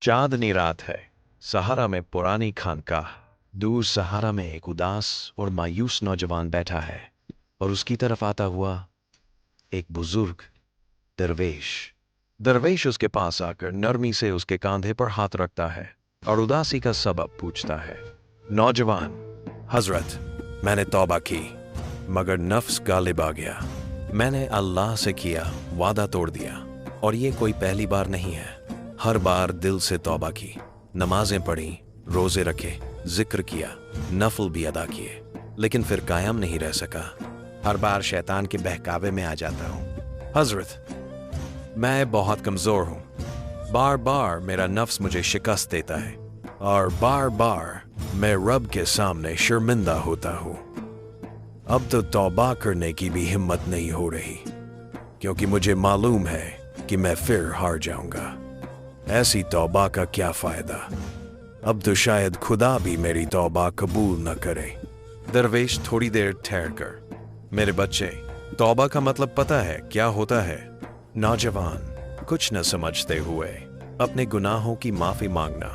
चांदनी रात है। सहारा में पुरानी खानकाह। दूर सहारा में एक उदास और मायूस नौजवान बैठा है और उसकी तरफ आता हुआ एक बुजुर्ग दरवेश। दरवेश उसके पास आकर नरमी से उसके कंधे पर हाथ रखता है और उदासी का सबब पूछता है। नौजवान: हजरत, मैंने तौबा की मगर नफ्स गालिब आ गया। मैंने अल्लाह से किया वादा तोड़ दिया और ये कोई पहली बार नहीं है। हर बार दिल से तौबा की, नमाजें पढ़ी, रोजे रखे, जिक्र किया, नफल भी अदा किए, लेकिन फिर कायम नहीं रह सका। हर बार शैतान के बहकावे में आ जाता हूँ। हजरत, मैं बहुत कमजोर हूँ। बार बार मेरा नफ्स मुझे शिकस्त देता है और बार बार मैं रब के सामने शर्मिंदा होता हूँ। अब तो तौबा करने की भी हिम्मत नहीं हो रही, क्योंकि मुझे मालूम है कि मैं फिर हार जाऊंगा। ऐसी तौबा का क्या फायदा? अब तो शायद खुदा भी मेरी तौबा कबूल न करे। दरवेश थोड़ी देर ठहर कर: मेरे बच्चे, तौबा का मतलब पता है क्या होता है? नौजवान कुछ न समझते हुए: अपने गुनाहों की माफी मांगना।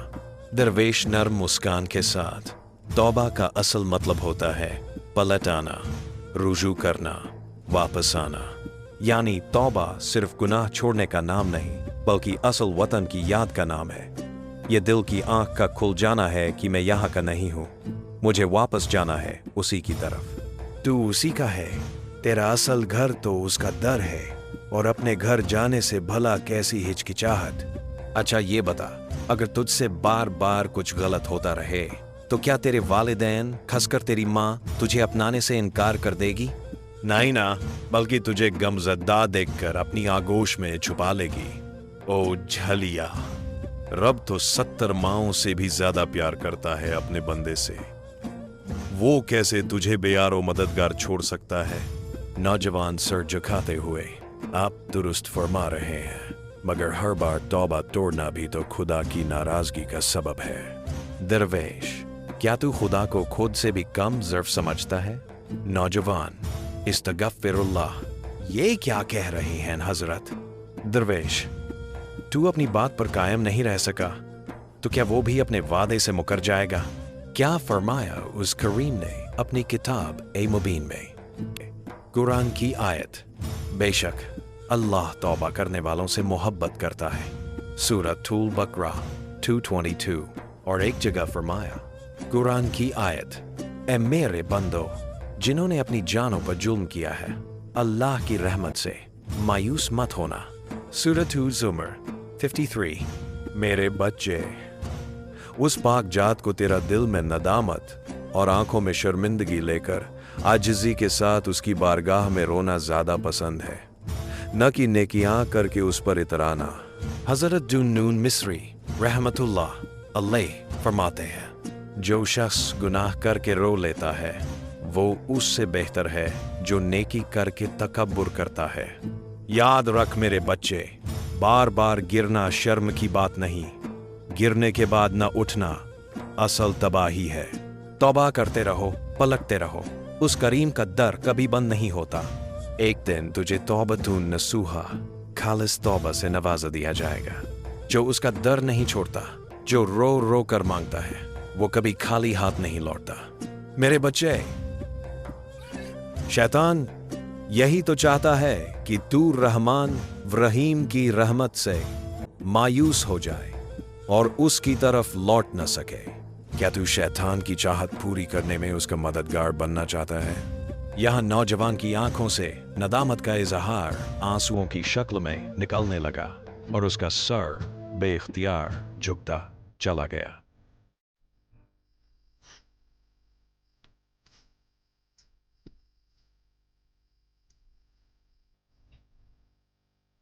दरवेश नर्म मुस्कान के साथ: तौबा का असल मतलब होता है पलट आना, रुजू करना, वापस आना। यानी तौबा सिर्फ गुनाह छोड़ने का नाम नहीं, बल्कि असल वतन की याद का नाम है। यह दिल की आंख का खुल जाना है कि मैं यहाँ का नहीं हूँ, मुझे वापस जाना है उसी की तरफ। तू उसी का है, तेरा असल घर तो उसका दर है, और अपने घर जाने से भला कैसी हिचकिचाहट। अच्छा ये बता, अगर तुझसे बार बार कुछ गलत होता रहे तो क्या तेरे वालिदैन, खासकर तेरी माँ, तुझे अपनाने से इनकार कर देगी? नहीं ना, बल्कि तुझे गमज़दा देखकर अपनी आगोश में छुपा लेगी। ओ झलिया, रब तो 70 माओं से भी ज्यादा प्यार करता है अपने बंदे से। वो कैसे तुझे बेयारो मददगार छोड़ सकता है? नौजवान सर झुकाते हुए: आप दुरुस्त फरमा रहे हैं, मगर हर बार तौबा तोड़ना भी तो खुदा की नाराजगी का सबब है। दरवेश: क्या तू खुदा को खुद से भी कम ज़र्फ समझता है? नौजवान: इस्तगफिरुल्लाह। ये क्या कह रहे हैं हजरत? दरवेश: तू अपनी बात पर कायम नहीं रह सका तो क्या वो भी अपने वादे से मुकर जाएगा? क्या फरमाया उस करीम ने अपनी किताब ए मुबीन में? कुरान की आयत: बेशक अल्लाह तौबा करने वालों से मोहब्बत करता है। सूरतुल बकरा 222। और एक जगह फरमाया, कुरान की आयत: ए मेरे बंदो, जिन्होंने अपनी जानों पर जुल्म किया है, अल्लाह की रहमत से मायूस मत होना। सूरतुल ज़ुमर 53। मेरे बच्चे, उस पाक जात को तेरा दिल में नदामत और आंखों में शर्मिंदगी लेकर आजिज़ी के साथ उसकी बारगाह में रोना ज्यादा पसंद है, न कि नेकियां करके उस पर इतराना। हजरत जुन्नून मिस्री रहमतुल्लाह अलैह फरमाते हैं, जो शख्स गुनाह करके रो लेता है वो उससे बेहतर है जो नेकी करके तकब्बुर करता है। याद रख मेरे बच्चे, बार बार गिरना शर्म की बात नहीं, गिरने के बाद न उठना असल तबाही है। तौबा करते रहो, पलटते रहो, उस करीम का दर कभी बंद नहीं होता। एक दिन तुझे तौबतुन नसूहा, खालिस तौबा से नवाजा दिया जाएगा। जो उसका दर नहीं छोड़ता, जो रो रो कर मांगता है, वो कभी खाली हाथ नहीं लौटता। मेरे बच्चे, शैतान यही तो चाहता है कि तू रहमान रहीम की रहमत से मायूस हो जाए और उसकी तरफ लौट न सके। क्या तू शैतान की चाहत पूरी करने में उसका मददगार बनना चाहता है? यहाँ नौजवान की आंखों से नदामत का इजहार आंसुओं की शक्ल में निकलने लगा और उसका सर बेख्तियार झुकता चला गया।